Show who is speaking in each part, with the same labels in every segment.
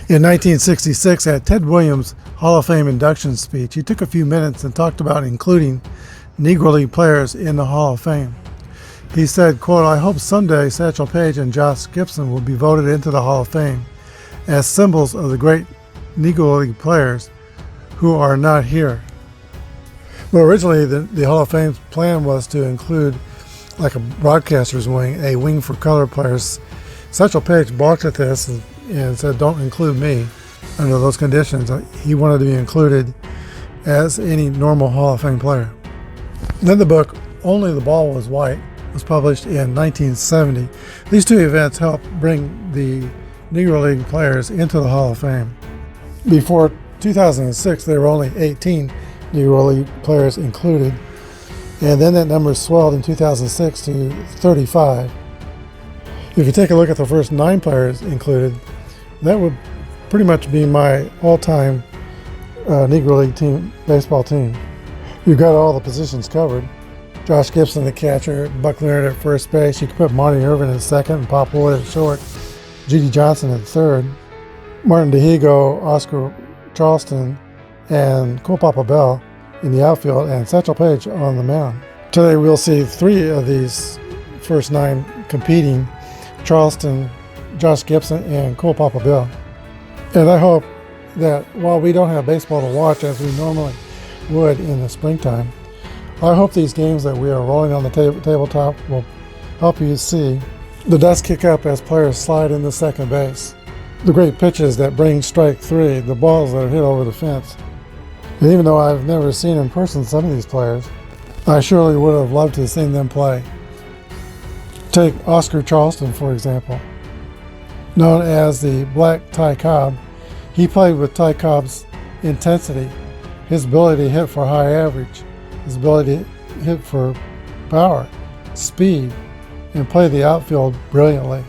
Speaker 1: In 1966, at Ted Williams' Hall of Fame induction speech, he took a few minutes and talked about including Negro League players in the Hall of Fame. He said, quote, "I hope someday Satchel Paige and Josh Gibson will be voted into the Hall of Fame as symbols of the great Negro League players who are not here." Well, originally the Hall of Fame plan was to include like a broadcaster's wing, a wing for color players. Satchel Paige balked at this and said, "Don't include me under those conditions." He wanted to be included as any normal Hall of Fame player. Then the book, Only the Ball Was White, was published in 1970. These two events helped bring the Negro League players into the Hall of Fame. Before 2006, there were only 18 Negro League players included, and then that number swelled in 2006 to 35. If you take a look at the first 9 players included, that would pretty much be my all-time Negro League baseball team. You've got all the positions covered. Josh Gibson, the catcher, Buck Leonard at first base. You could put Monty Irvin at second and Pop Lloyd at short. G.D. Johnson at third. Martin DeHigo, Oscar Charleston, and Cool Papa Bell in the outfield, and Satchel Paige on the mound. Today we'll see 3 of these first 9 competing: Charleston, Josh Gibson, and Cool Papa Bell. And I hope that while we don't have baseball to watch as we normally would in the springtime, I hope these games that we are rolling on the tabletop will help you see the dust kick up as players slide into second base, the great pitches that bring strike 3, the balls that are hit over the fence. And even though I've never seen in person some of these players, I surely would have loved to have seen them play. Take Oscar Charleston, for example. Known as the Black Ty Cobb, he played with Ty Cobb's intensity, his ability to hit for high average, his ability to hit for power, speed, and play the outfield brilliantly.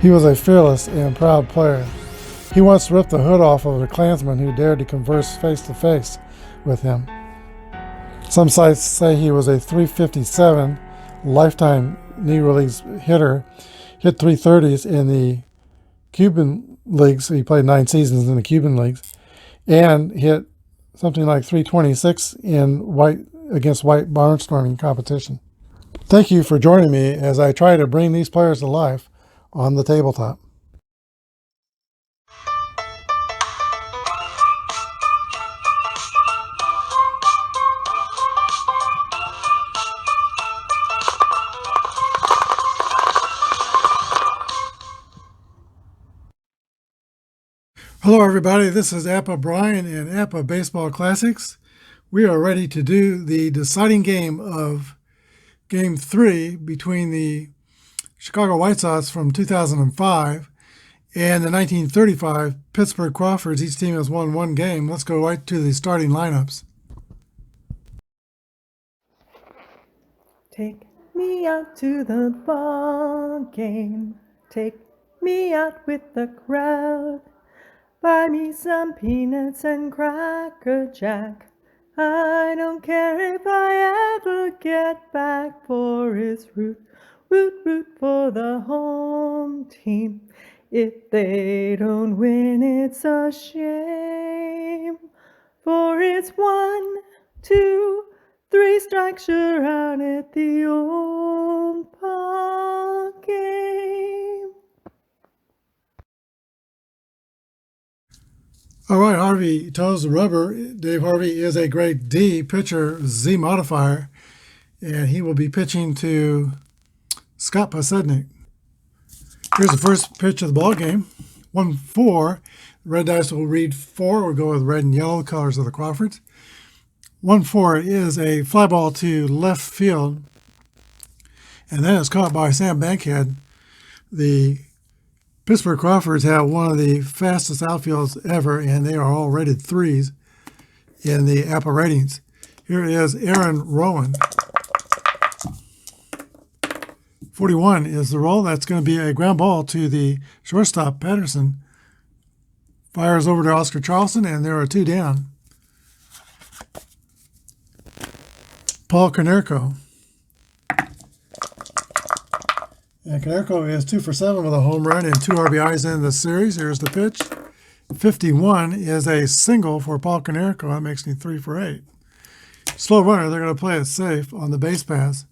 Speaker 1: He was a fearless and proud player. He once ripped the hood off of a Klansman who dared to converse face-to-face with him. Some sites say he was a .357 lifetime Negro Leagues hitter, hit .330s in the Cuban leagues. He played 9 seasons in the Cuban leagues, and hit something like .326 against white barnstorming competition. Thank you for joining me as I try to bring these players to life on the tabletop. Hello everybody, this is Apba Brian and Apba Baseball Classics. We are ready to do the deciding game of Game 3 between the Chicago White Sox from 2005 and the 1935 Pittsburgh Crawfords. Each team has won 1 game. Let's go right to the starting lineups.
Speaker 2: Take me out to the ball game. Take me out with the crowd. Buy me some peanuts and Cracker Jack. I don't care if I ever get back, for it's root for the home team. If they don't win, it's a shame, for it's 1, 2, 3 strikes, you're out at the old ball game.
Speaker 1: All right, Harvey toes the rubber. Dave Harvey is a grade D pitcher, Z modifier, and he will be pitching to Scott Pasednik. Here's the first pitch of the ball game. 1-4. Red dice will read 4. We'll go with red and yellow colors of the Crawfords. 1-4 is a fly ball to left field, and that is caught by Sam Bankhead. The Pittsburgh Crawfords have one of the fastest outfields ever, and they are all rated 3s in the Apba ratings. Here is Aaron Rowan. 41 is the roll. That's going to be a ground ball to the shortstop, Patterson. Fires over to Oscar Charleston, and there are 2 down. Paul Konerko. And Konerko is 2 for 7 with a home run and 2 RBIs in the series. Here's the pitch. 51 is a single for Paul Konerko. That makes me 3 for 8. Slow runner, they're going to play it safe on the base pass.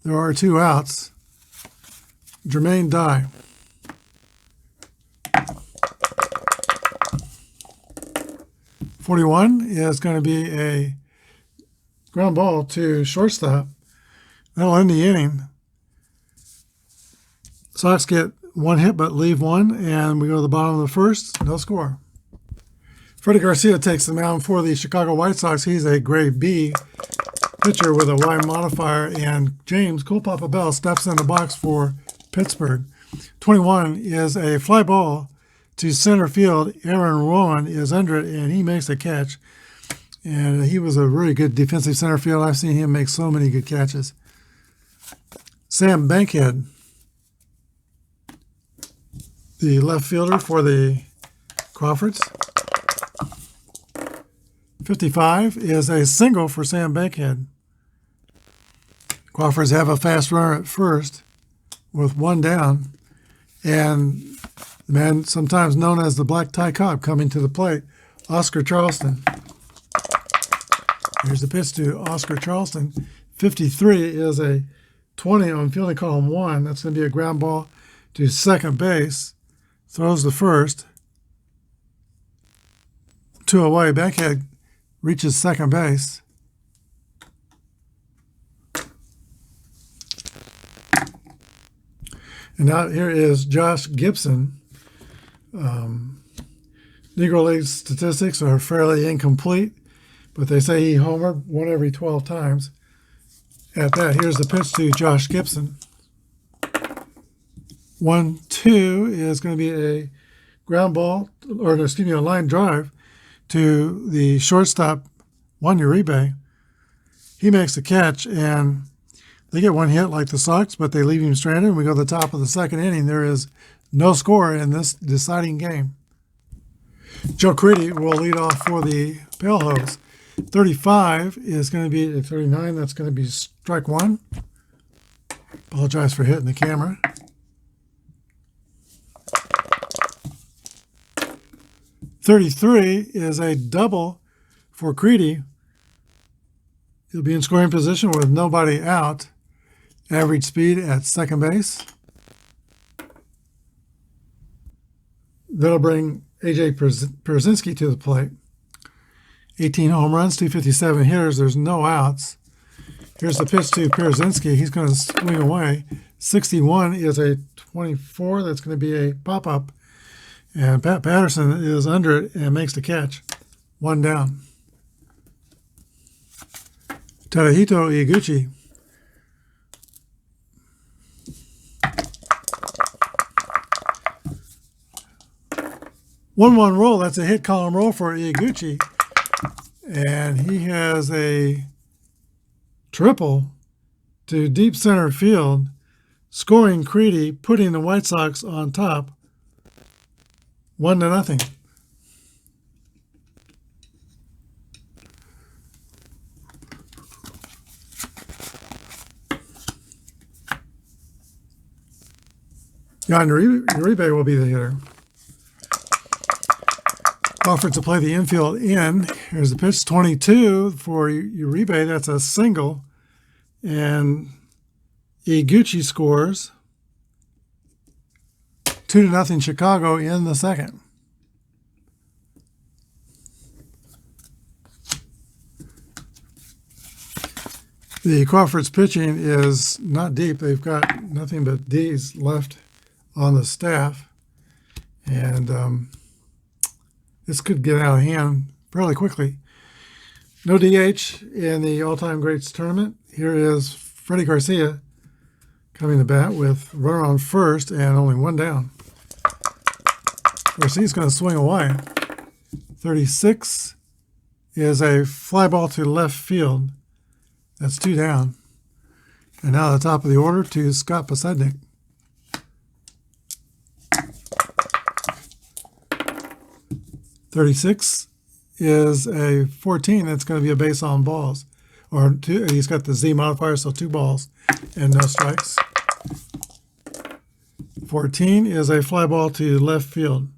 Speaker 1: There are 2 outs. Jermaine die. .41 is going to be a ground ball to shortstop. That'll end the inning. Sox get 1 hit but leave 1, and we go to the bottom of the first. No score. Freddy Garcia takes the mound for the Chicago White Sox. He's a grade B pitcher with a Y modifier, and James Cool Papa Bell steps in the box for Pittsburgh. 21 is a fly ball to center field. Aaron Rowan is under it, and he makes a catch. And he was a really good defensive center field. I've seen him make so many good catches. Sam Bankhead, the left fielder for the Crawfords. 55 is a single for Sam Bankhead. Crawfords have a fast runner at first with 1 down, and the man sometimes known as the Black Tie Cop coming to the plate, Oscar Charleston. Here's the pitch to Oscar Charleston. 53 is a 20 on fielding column 1. That's going to be a ground ball to second base. Throws the first. 2 away. Bankhead reaches second base. And now here is Josh Gibson. Negro League statistics are fairly incomplete, but they say he homered 1 every 12 times. At that, here's the pitch to Josh Gibson. 1-2 is going to be a ground ball, or excuse me, a line drive to the shortstop, Juan Uribe. He makes the catch, and they get 1 hit like the Sox, but they leave him stranded. And we go to the top of the second inning. There is no score in this deciding game. Joe Creedy will lead off for the Pale Hose. 35 is going to be 39. That's going to be strike 1. Apologize for hitting the camera. .33 is a double for Creedy. He'll be in scoring position with nobody out. Average speed at second base. That'll bring A.J. Pierzynski to the plate. 18 home runs, 257 hitters. There's no outs. Here's the pitch to Pierzynski. He's going to swing away. 61 is a 24. That's going to be a pop-up. And Pat Patterson is under it and makes the catch. 1 down. Tadahito Iguchi. One roll. That's a hit column roll for Iguchi. And he has a triple to deep center field, scoring Creedy, putting the White Sox on top, 1-0. Jan Uribe will be the hitter. Offered to play the infield in. Here's the pitch, 22 for Uribe. That's a single. And Iguchi scores. 2-0 Chicago in the second. The Crawfords pitching is not deep. They've got nothing but D's left on the staff. And this could get out of hand fairly quickly. No DH in the all-time greats tournament. Here is Freddy Garcia coming to bat with runner on first and only 1 down. Garcia's going to swing away. 36 is a fly ball to left field. That's 2 down. And now the top of the order to Scott Posednik. .36 is a 14. That's going to be a base on balls. Or 2, he's got the Z modifier, so 2 balls and no strikes. 14 is a fly ball to left field.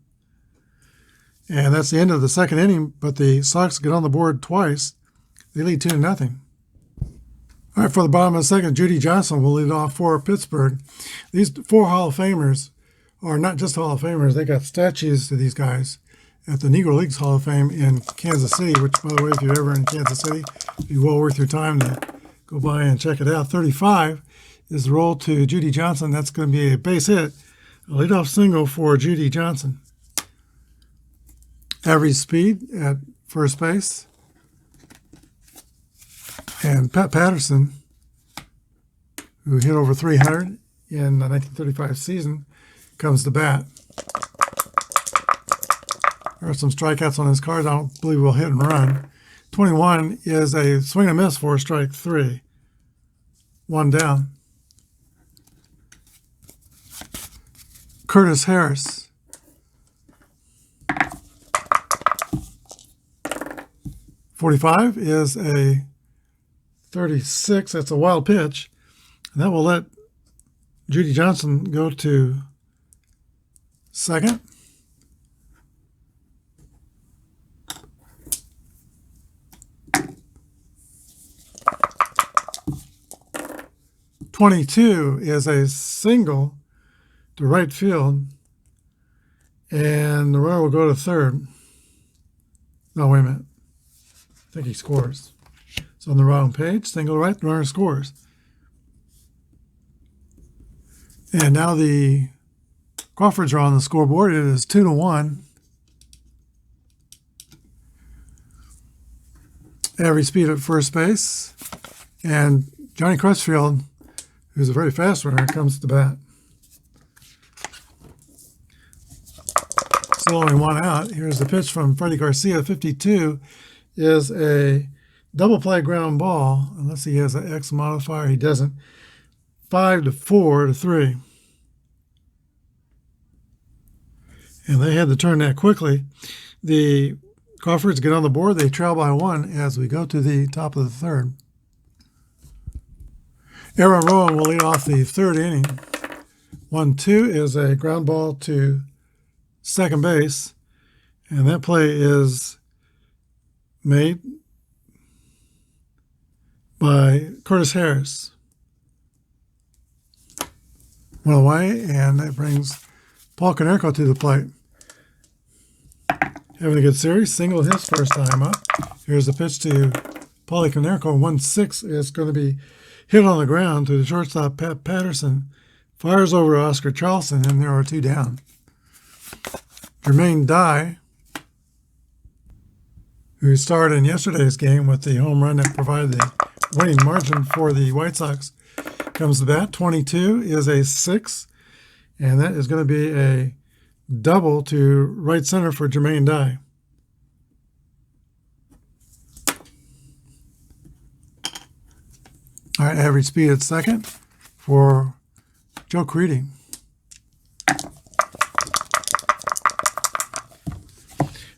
Speaker 1: And that's the end of the second inning, but the Sox get on the board twice. They lead 2-0. All right, for the bottom of the second, Judy Johnson will lead off for Pittsburgh. These 4 Hall of Famers are not just Hall of Famers. They got statues to these guys at the Negro Leagues Hall of Fame in Kansas City, which, by the way, if you're ever in Kansas City, it'd be well worth your time to go by and check it out. 35 is the roll to Judy Johnson. That's going to be a base hit, a leadoff single for Judy Johnson. Average speed at first base. And Pat Patterson, who hit over 300 in the 1935 season, comes to bat. There are some strikeouts on his cards. I don't believe we'll hit and run. 21 is a swing and miss for strike 3. 1 down. Curtis Harris. .45 is a 36. That's a wild pitch. And that will let Judy Johnson go to second. .22 is a single to right field, and the runner will go to third. No, wait a minute. I think he scores. It's on the wrong page. Single to right, the runner scores. And now the Crawfords are on the scoreboard. It is 2-1. Average speed at first base. And Johnny Crutchfield, who's a very fast runner, comes to bat. Still only 1 out. Here's the pitch from Freddy Garcia. 52 is a double play ground ball, unless he has an X modifier. He doesn't. 5-4-3. And they had to turn that quickly. The Crawfords get on the board. They trail by 1 as we go to the top of the third. Aaron Rowan will lead off the third inning. 1-2 is a ground ball to second base, and that play is made by Curtis Harris. 1 away, and that brings Paul Konerko to the plate. Having a good series, single his first time up. Here's the pitch to Paulie Konerko. 1-6 is going to be hit on the ground to the shortstop, Pat Patterson. Fires over to Oscar Charleston, and there are 2 down. Jermaine Dye, who starred in yesterday's game with the home run that provided the winning margin for the White Sox, comes to bat. 22 is a 6, and that is going to be a double to right center for Jermaine Dye. All right, average speed at second for Joe Creedy.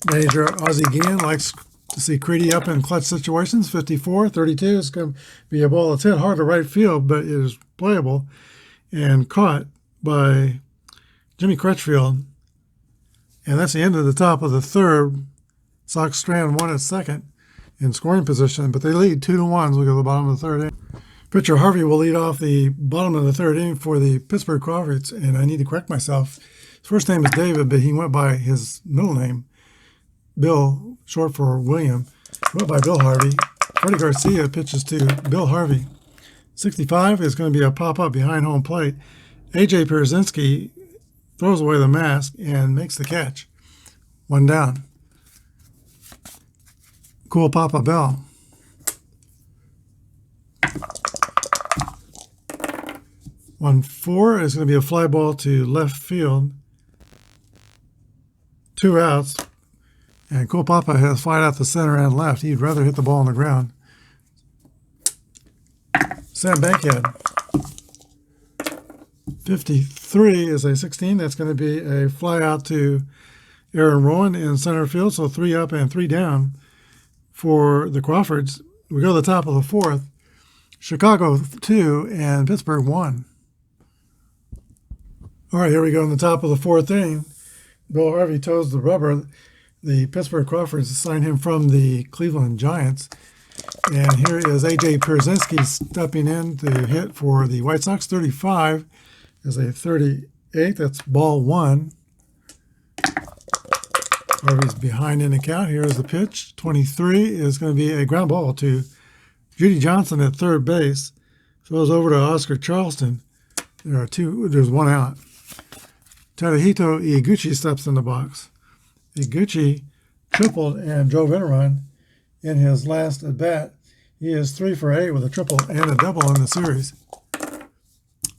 Speaker 1: Manager Ozzie Guillen likes to see Creedy up in clutch situations. 54, 32 is going to be a ball that's hit hard to right field, but it is playable and caught by Jimmy Crutchfield. And that's the end of the top of the third. Sox strand 1 at second in scoring position, but they lead 2-1 as we go to the bottom of the third inning. Pitcher Harvey will lead off the bottom of the third inning for the Pittsburgh Crawfords, and I need to correct myself. His first name is David, but he went by his middle name, Bill, short for William. He went by Bill Harvey. Freddy Garcia pitches to Bill Harvey. 65 is going to be a pop-up behind home plate. A.J. Pierzynski throws away the mask and makes the catch. 1 down. Cool Papa Bell. One 4 is going to be a fly ball to left field. 2 outs. And Cool Papa has flied out the center and left. He'd rather hit the ball on the ground. Sam Bankhead. 53 is a 16. That's going to be a fly out to Aaron Rowan in center field. So 3 up and 3 down for the Crawfords. We go to the top of the fourth. Chicago 2 and Pittsburgh 1. All right, here we go in the top of the fourth inning. Bill Harvey toes the rubber. The Pittsburgh Crawfords signed him from the Cleveland Giants. And here is A.J. Pierzynski stepping in to hit for the White Sox. 35 is a 38. That's ball one. Harvey's behind in the count. Here is the pitch. 23 is going to be a ground ball to Judy Johnson at third base. Throws over to Oscar Charleston. There's one out. Tadahito Iguchi steps in the box. Iguchi tripled and drove in a run in his last at bat. He is 3 for 8 with a triple and a double in the series.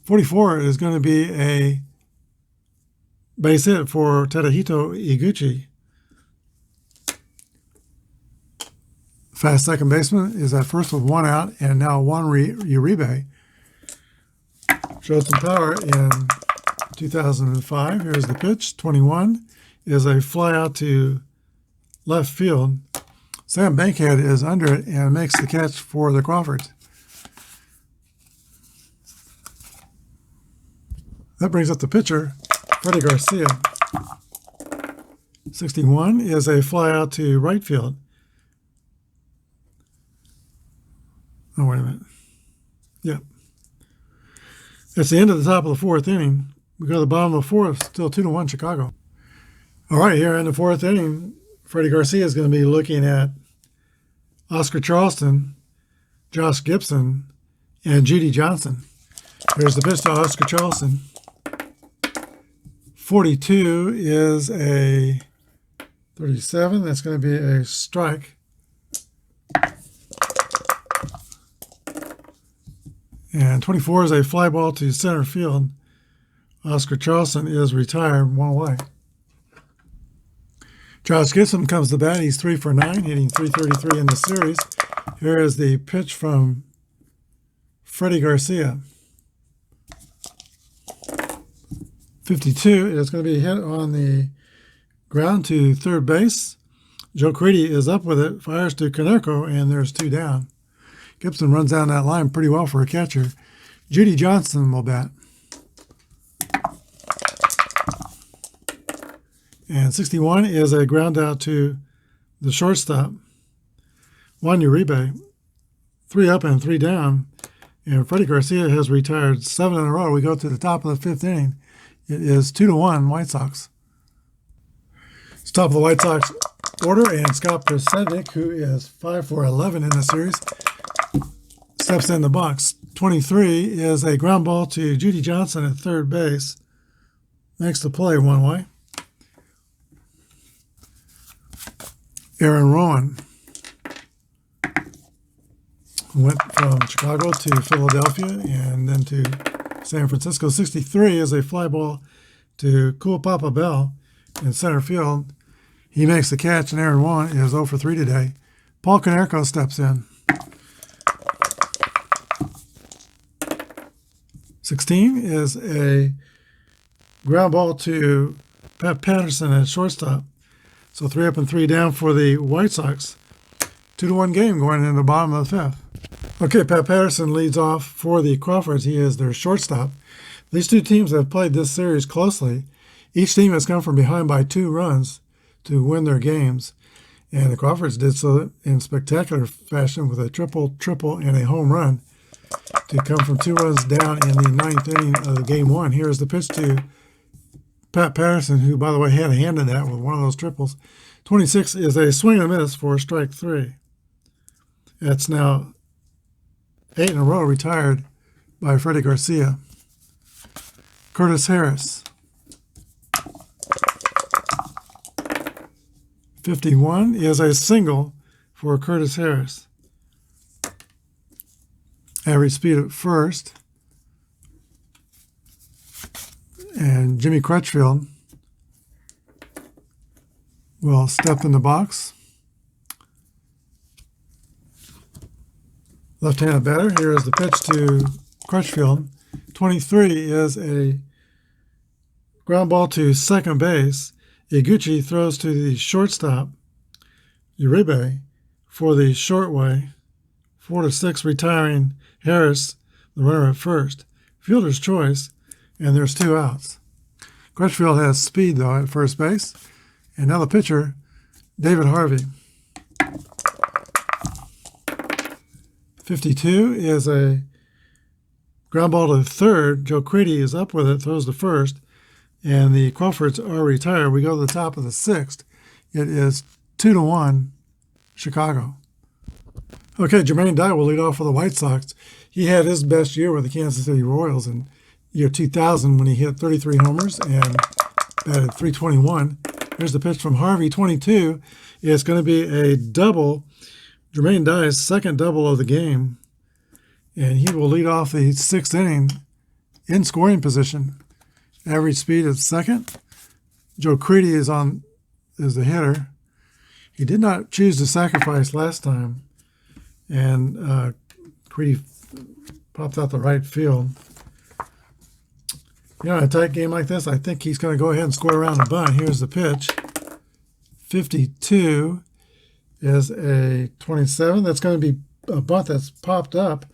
Speaker 1: 44 is going to be a base hit for Tadahito Iguchi. Fast second baseman is at first with one out, and now Juan Uribe showed some power in 2005. Here's the pitch. 21 is a fly out to left field. Sam Bankhead is under it and makes the catch for the Crawfords. That brings up the pitcher, Freddy Garcia. 61 is a fly out to right field. Oh, wait a minute. Yep. It's the end of the top of the fourth inning. We go to the bottom of the fourth, still 2-1 Chicago. All right, here in the fourth inning, Freddy Garcia is going to be looking at Oscar Charleston, Josh Gibson, and Judy Johnson. Here's the pitch to Oscar Charleston. 42 is a 37. That's going to be a strike. And 24 is a fly ball to center field. Oscar Charleston is retired, one away. Josh Gibson comes to bat. He's 3 for 9, hitting .333 in the series. Here is the pitch from Freddy Garcia. 52 is going to be hit on the ground to third base. Joe Crady is up with it, fires to Konerko, and there's 2 down. Gibson runs down that line pretty well for a catcher. Judy Johnson will bat. And 61 is a ground out to the shortstop, Juan Uribe. 3 up and 3 down. And Freddy Garcia has retired 7 in a row. We go to the top of the fifth inning. It is 2-1 White Sox. It's top of the White Sox order, and Scott Pierzynski, who is 5 for 11 in the series, steps in the box. 23 is a ground ball to Judy Johnson at third base. Makes the play one way. Aaron Rowan went from Chicago to Philadelphia and then to San Francisco. 63 is a fly ball to Papa Bell in center field. He makes the catch, and Aaron Rowan is 0 for 3 today. Paul Konerko steps in. 16 is a ground ball to Pat Patterson at shortstop. So 3 up and 3 down for the White Sox. 2-1 game going into the bottom of the fifth. Okay, Pat Patterson leads off for the Crawfords. He is their shortstop. These two teams have played this series closely. Each team has come from behind by 2 runs to win their games. And the Crawfords did so in spectacular fashion with a triple, and a home run to come from 2 runs down in the 9th inning of game 1. Here is the pitch to Pat Patterson, who, by the way, had a hand in that with one of those triples. 26 is a swing and a miss for strike 3. That's now 8 in a row retired by Freddy Garcia. Curtis Harris. 51 is a single for Curtis Harris. Average speed at first. And Jimmy Crutchfield will step in the box. Left-handed batter. Here is the pitch to Crutchfield. 23 is a ground ball to second base. Iguchi throws to the shortstop, Uribe, for the short way. 4-6 retiring Harris, the runner at first. Fielder's choice, and there's 2 outs. Crutchfield has speed, though, at first base. And now the pitcher, David Harvey. 52 is a ground ball to third. Joe Crady is up with it, throws to first, and the Crawfords are retired. We go to the top of the sixth. It is 2-1 Chicago. Okay, Jermaine Dye will lead off for the White Sox. He had his best year with the Kansas City Royals in year 2000 when he hit 33 homers and batted .321. Here's the pitch from Harvey, 22. It's going to be a double, Jermaine Dye's second double of the game, and he will lead off the sixth inning in scoring position. Average speed at second. Joe Crady is the hitter. He did not choose to sacrifice last time, and Crady popped out the right field. You know, in a tight game like this, I think he's going to go ahead and score around the bunt. Here's the pitch. 52 is a 27. That's going to be a bunt that's popped up.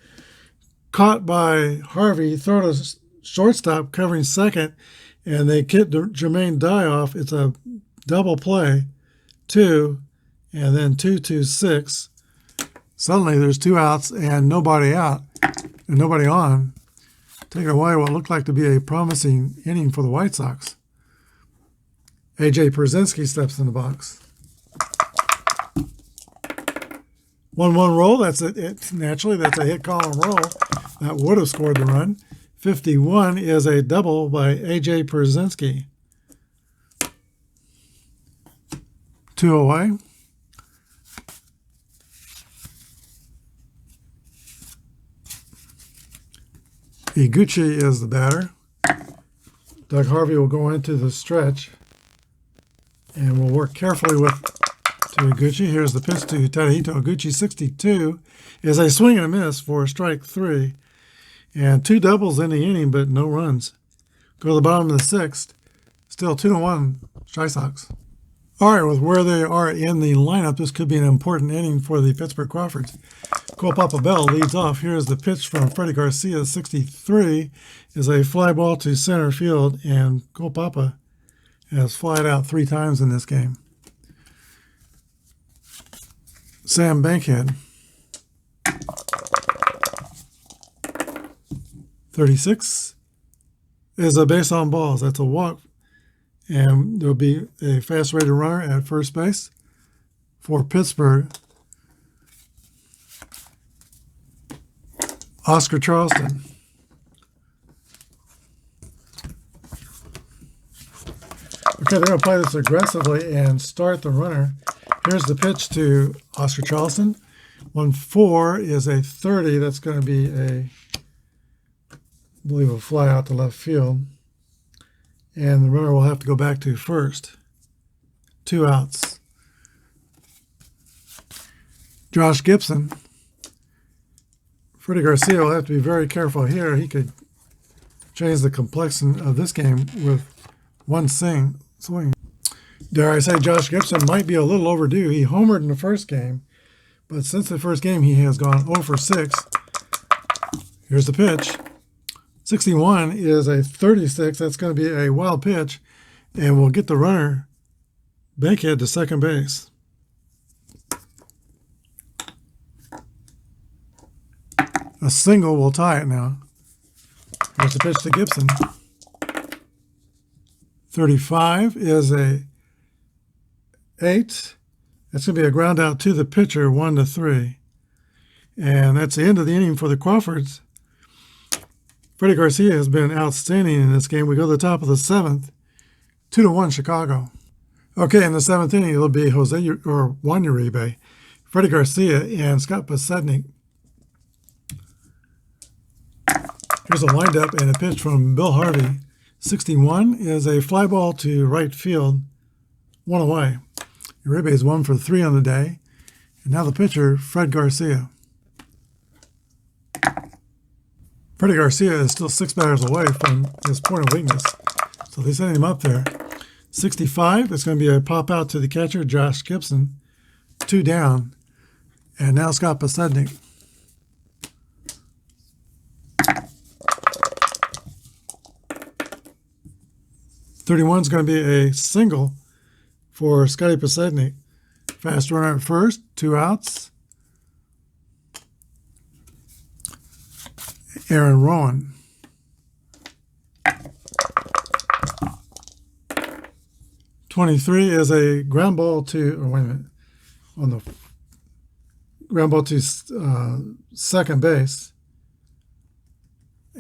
Speaker 1: Caught by Harvey, throw to shortstop, covering second, and they get Jermaine Dye off. It's a double play, 2, and then 2-2-6. Suddenly there's 2 outs and nobody out and nobody on. Taking away what looked like to be a promising inning for the White Sox. A.J. Pierzynski steps in the box. 1-1 roll. That's it. Naturally, that's a hit column roll. That would have scored the run. 51 is a double by A.J. Pierzynski. 2 away. Iguchi is the batter. Doug Harvey will go into the stretch and will work carefully to Iguchi. Here's the pitch to Tadahito Iguchi. 62 is a swing and a miss for strike 3. And 2 doubles in the inning, but no runs. Go to the bottom of the sixth. Still 2-1 Chi Sox. All right, with where they are in the lineup, this could be an important inning for the Pittsburgh Crawfords. Cole Papa Bell leads off. Here's the pitch from Freddy Garcia. 63 is a fly ball to center field, and Cole Papa has flied out 3 times in this game. Sam Bankhead. 36 is a base on balls. That's a walk. And there'll be a fast-rated runner at first base for Pittsburgh. Oscar Charleston. Okay, they're going to play this aggressively and start the runner. Here's the pitch to Oscar Charleston. 1-4 is a 30. That's going to be I believe, a fly out to left field. And the runner will have to go back to first. 2 outs. Josh Gibson. Freddy Garcia will have to be very careful here. He could change the complexion of this game with one swing. Dare I say, Josh Gibson might be a little overdue. He homered in the first game, but since the first game, he has gone 0 for 6. Here's the pitch. 61 is a 36. That's going to be a wild pitch, and we'll get the runner Bankhead to second base. A single will tie it now. Here's the pitch to Gibson. 35 is a 8. That's going to be a ground out to the pitcher, 1-3. And that's the end of the inning for the Crawfords. Freddy Garcia has been outstanding in this game. We go to the top of the 7th, 2-1 Chicago. Okay, in the 7th inning, it'll be Juan Uribe, Freddy Garcia, and Scott Podsednik. Here's a windup and a pitch from Bill Harvey. 61 is a fly ball to right field, 1 away. Uribe is 1 for 3 on the day. And now the pitcher, Fred Garcia. Freddy Garcia is still 6 batters away from his point of weakness, so they send him up there. 65, it's going to be a pop out to the catcher, Josh Gibson. 2 down, and now Scott Podsednik. .31 is going to be a single for Scotty Podsednik. Fast runner at first, 2 outs. Aaron Rowan. "23 is a ground ball to, or wait a minute, on the ground ball to second base.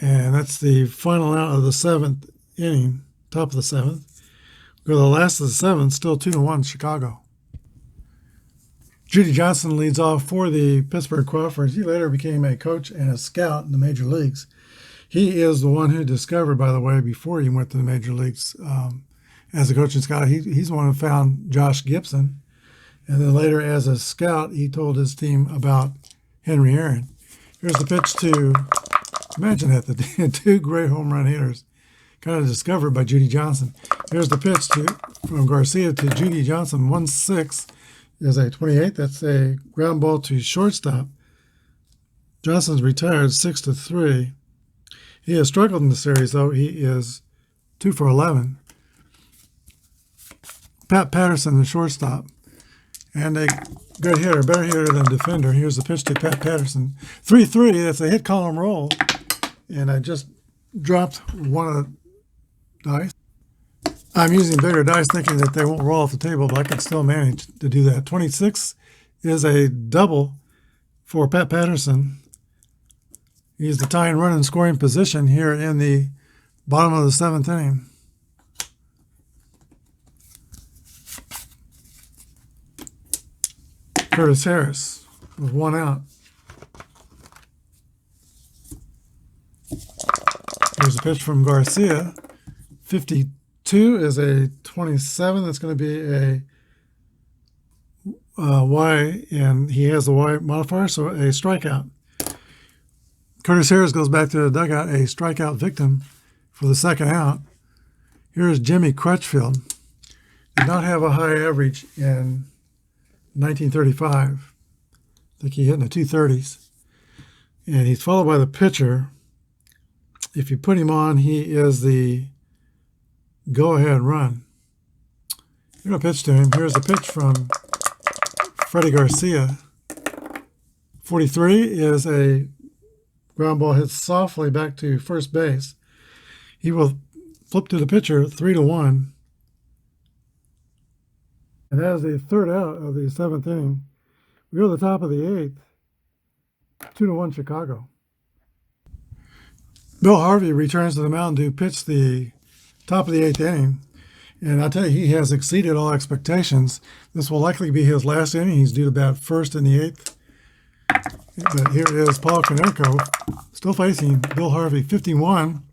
Speaker 1: And that's the final out of the 7th inning, top of the 7th. Go to the last of the 7th, still 2-1 Chicago. Judy Johnson leads off for the Pittsburgh Crawfords. He later became a coach and a scout in the major leagues. He is the one who discovered, by the way, before he went to the major leagues as a coach and scout, he's the one who found Josh Gibson. And then later as a scout, he told his team about Henry Aaron. Here's the pitch to, imagine that, the 2 great home run hitters kind of discovered by Judy Johnson. Here's the pitch from Garcia to Judy Johnson. 1-6 is a 28. That's a ground ball to shortstop. Johnson's retired 6-3. He has struggled in the series, though. He is 2 for 11. Pat Patterson, the shortstop, and a good hitter, better hitter than defender. Here's the pitch to Pat Patterson. 3-3, that's a hit column roll. And I just dropped one of the dice. I'm using bigger dice thinking that they won't roll off the table, but I can still manage to do that. 26 is a double for Pat Patterson. He's the tying run in scoring position here in the bottom of the 7th inning. Curtis Harris with 1 out. Here's a pitch from Garcia. 52 is a 27. That's going to be a Y, and he has the Y modifier, so a strikeout. Curtis Harris goes back to the dugout, a strikeout victim for the 2nd out. Here's Jimmy Crutchfield. Did not have a high average in 1935. I think he hit in the 230s. And he's followed by the pitcher. If you put him on, he is the go-ahead run. You're going to pitch to him. Here's a pitch from Freddy Garcia. 43 is a ground ball hit softly back to first base. He will flip to the pitcher, 3-1. And that is the 3rd out of the 7th inning. We go to the top of the 8th, 2-1 Chicago. Bill Harvey returns to the mound to pitch the top of the 8th inning. And I'll tell you, he has exceeded all expectations. This will likely be his last inning. He's due to bat first in the 8th. But here is Paul Konerko still facing Bill Harvey. 51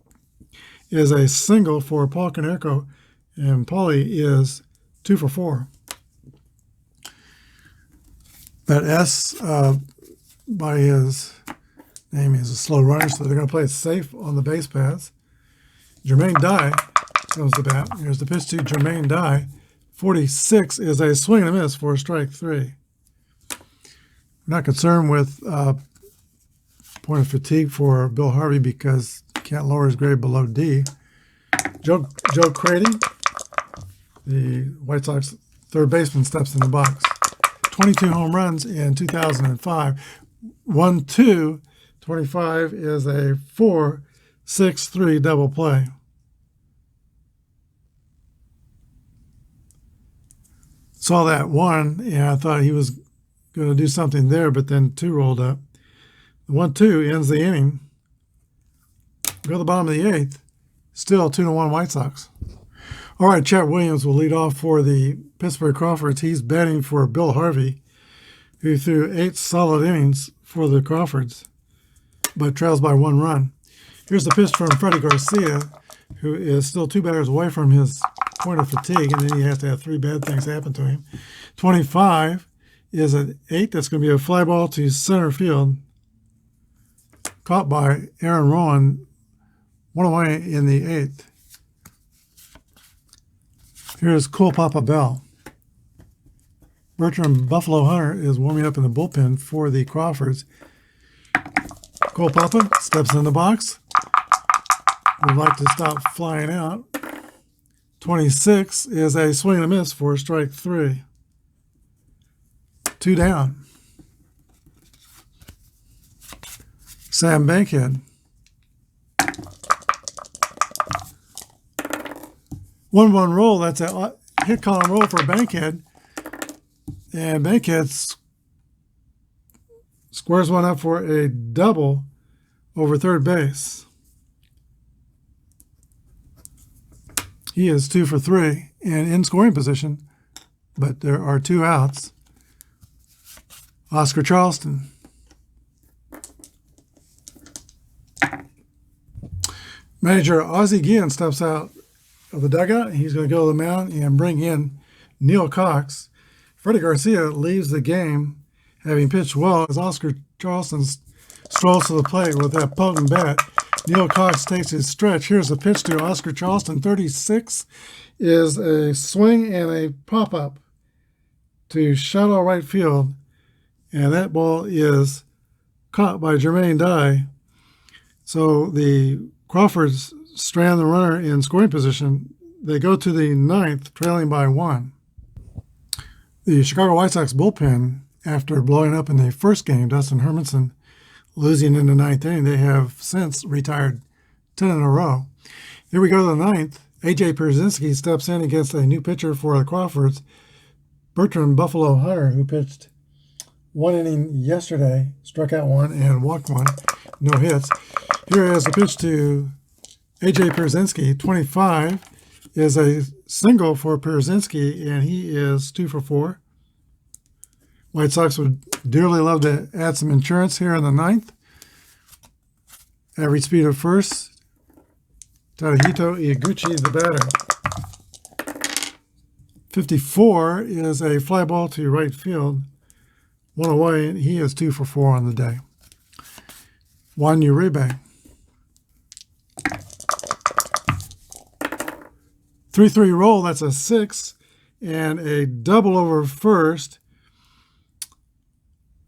Speaker 1: is a single for Paul Konerko, and Paulie is 2 for 4. But S, by his name, is a slow runner, so they're going to play it safe on the base paths. Jermaine Dye comes to bat. Here's the pitch to Jermaine Dye. 46 is a swing and a miss for strike 3. I'm not concerned with point of fatigue for Bill Harvey because he can't lower his grade below D. Joe Crady, the White Sox third baseman, steps in the box. 22 home runs in 2005. 1-2, 25 is a 4-6-3 double play. Saw that 1, and I thought he was going to do something there, but then 2 rolled up. The 1-2 ends the inning. Go to the bottom of the 8th. Still 2-1 White Sox. All right, Chet Williams will lead off for the Pittsburgh Crawfords. He's batting for Bill Harvey, who threw 8 solid innings for the Crawfords, but trails by 1 run. Here's the pitch from Freddy Garcia, who is still 2 batters away from his point of fatigue, and then he has to have 3 bad things happen to him. 25 is an 8. That's going to be a fly ball to center field, caught by Aaron Rowan, 1 away in the 8th. Here's Cool Papa Bell. Bertram Buffalo Hunter is warming up in the bullpen for the Crawfords. Cool Papa steps in the box. Would like to stop flying out. 26 is a swing and a miss for strike 3. 2 down. Sam Bankhead. 1-1 roll. That's a hit column roll for Bankhead. And Bankhead squares one up for a double over third base. He is 2 for 3 and in scoring position, but there are 2 outs. Oscar Charleston. Manager Ozzie Guillen steps out of the dugout. He's going to go to the mound and bring in Neil Cox. Freddy Garcia leaves the game, having pitched well as Oscar Charleston strolls to the plate with that potent bat. Neil Cox takes his stretch. Here's a pitch to Oscar Charleston. 36 is a swing and a pop-up to shallow right field. And that ball is caught by Jermaine Dye. So the Crawfords strand the runner in scoring position. They go to the 9th, trailing by 1. The Chicago White Sox bullpen, after blowing up in the first game, Dustin Hermanson losing in the 9th inning, they have since retired 10 in a row. Here we go to the 9th. A.J. Pierzynski steps in against a new pitcher for the Crawfords, Bertrand Buffalo Hunter, who pitched 1 inning yesterday, struck out 1 and walked 1, no hits. Here is a pitch to A.J. Pierzynski. 25 is a single for Pierzynski, and he is 2 for 4. White Sox would dearly love to add some insurance here in the 9th. Average speed of first. Tadahito Iguchi, the batter. 54 is a fly ball to right field. 1 away, and he is 2 for 4 on the day. Juan Uribe. 3-3 roll, that's a 6, and a double over first.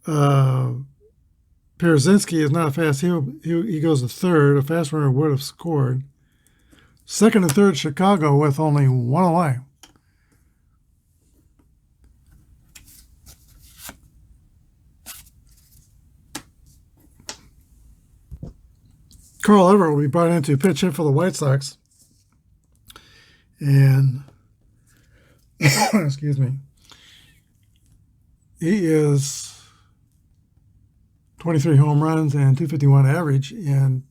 Speaker 1: Pierzynski is not fast. He goes to third. A fast runner would have scored. Second and third, Chicago with only 1 away. Carl Everett will be brought in to pitch hit for the White Sox. And, excuse me, he is 23 home runs and 251 average in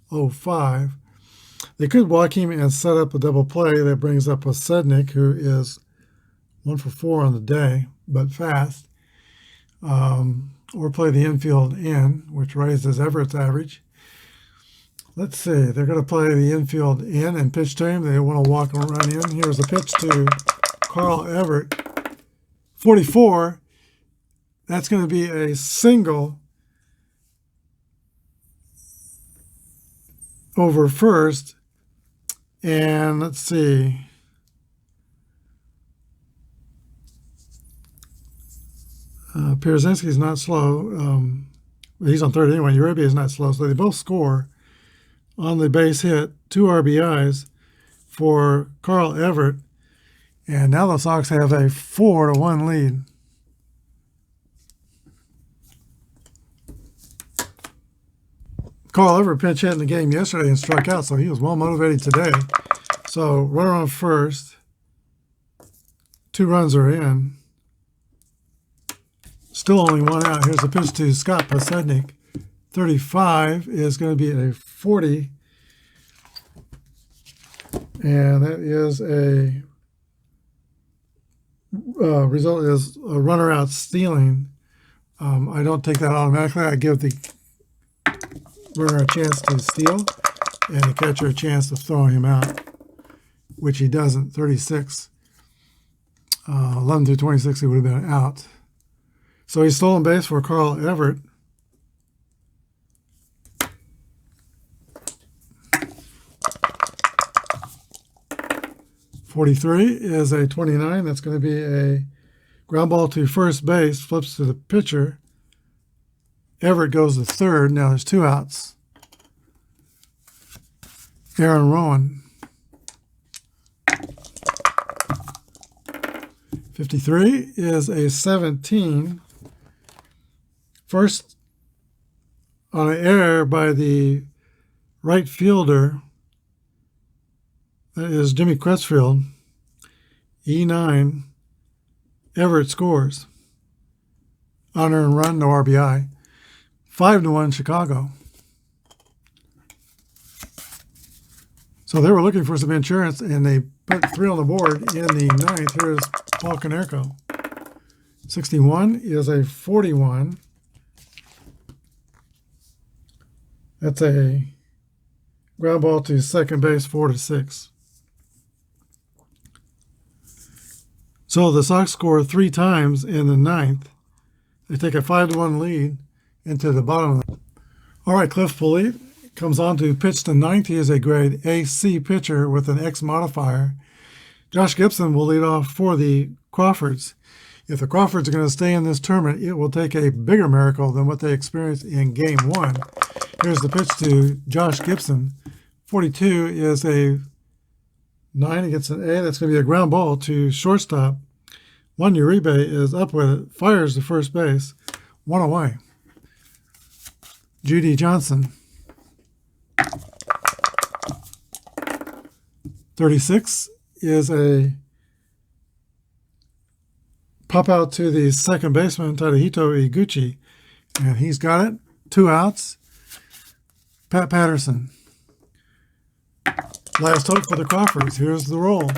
Speaker 1: 05. They could walk him and set up a double play that brings up a Sednick, who is 1 for 4 on the day, but fast. Or play the infield in, which raises Everett's average. Let's see. They're going to play the infield in and pitch to him. They want to walk and run in. Here's a pitch to Carl Everett. 44. That's going to be a single over first. And let's see. Pierzynski's not slow. He's on third anyway. Uribe is not slow. So they both score on the base hit, 2 RBIs for Carl Everett. And now the Sox have a 4-1 lead. Carl Everett pinch hit in the game yesterday and struck out, so he was well motivated today. So runner on first. 2 runs are in. Still only 1 out. Here's a pitch to Scott Pasednik. 35 is going to be a 40. And that is a result is a runner out stealing. I don't take that automatically. I give the runner a chance to steal and the catcher a chance to throw him out, which he doesn't. 36. 11 through 26, he would have been out. So he's stolen base for Carl Everett. .43 is a 29. That's going to be a ground ball to first base, flips to the pitcher. Everett goes to third. Now there's 2 outs. Aaron Rowan. 53 is a 17. First, on an error by the right fielder, that is Jimmy Crutchfield, E9, Everett scores. Unearned run, no RBI. 5-1 Chicago. So they were looking for some insurance, and they put 3 on the board in the 9th. Here's Paul Konerko. 61 is a 41. That's a ground ball to second base, 4-6. So the Sox score 3 times in the 9th. They take a 5-1 lead into the bottom of the... All right, Cliff Pulley comes on to pitch the 9th. He is a grade AC pitcher with an X modifier. Josh Gibson will lead off for the Crawfords. If the Crawfords are going to stay in this tournament, it will take a bigger miracle than what they experienced in Game 1. Here's the pitch to Josh Gibson. 42 is a 9 against an A. That's going to be a ground ball to shortstop. Juan Uribe is up with it, fires to first base, 1 away. Judy Johnson. 36 is a pop out to the second baseman, Tadahito Iguchi, and he's got it. 2 outs. Pat Patterson. Last hope for the Crawfords. Here's the roll.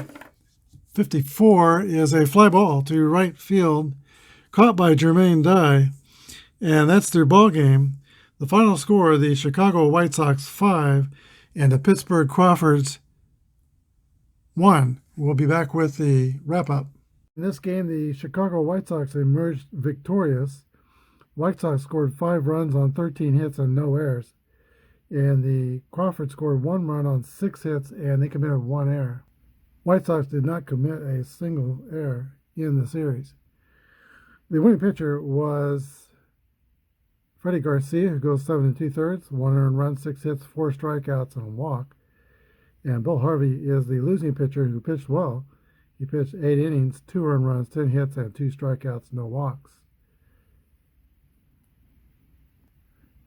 Speaker 1: 54 is a fly ball to right field, caught by Jermaine Dye, and that's their ball game. The final score, the Chicago White Sox 5 and the Pittsburgh Crawfords 1. We'll be back with the wrap-up. In this game, the Chicago White Sox emerged victorious. White Sox scored 5 runs on 13 hits and no errors. And the Crawford scored 1 run on 6 hits, and they committed 1 error. White Sox did not commit a single error in the series. The winning pitcher was Freddy Garcia, who goes 7 2/3, 1 earned run, 6 hits, 4 strikeouts, and a walk. And Bill Harvey is the losing pitcher who pitched well. He pitched 8 innings, 2 earned runs, 10 hits, and 2 strikeouts, no walks.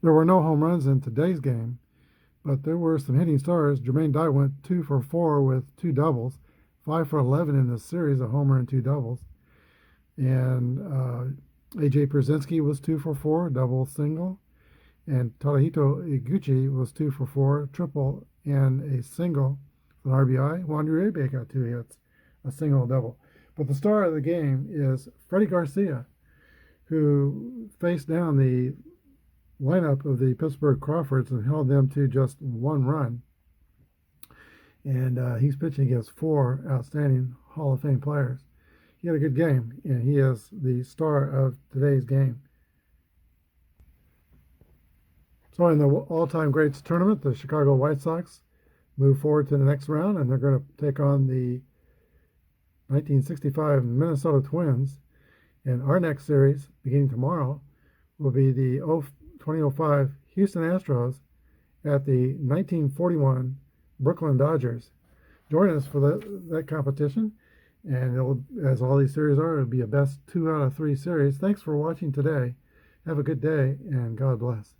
Speaker 1: There were no home runs in today's game, but there were some hitting stars. Jermaine Dye went 2 for 4 with 2 doubles, 5 for 11 in this series, a homer and 2 doubles. And AJ Pierzynski was 2 for 4, double, single. And Tadahito Iguchi was 2 for 4, triple, and a single, an RBI. Juan Uribe got 2 hits, a single, a double. But the star of the game is Freddy Garcia, who faced down the lineup of the Pittsburgh Crawfords and held them to just 1 run. And he's pitching against 4 outstanding Hall of Fame players. He had a good game, and he is the star of today's game. So in the all-time greats tournament, the Chicago White Sox move forward to the next round, and they're going to take on the 1965 Minnesota Twins. And our next series, beginning tomorrow, will be the 2005 Houston Astros at the 1941 Brooklyn Dodgers. Join us for that competition, and it'll, as all these series are, it'll be a best 2 out of 3 series. Thanks for watching today. Have a good day, and God bless.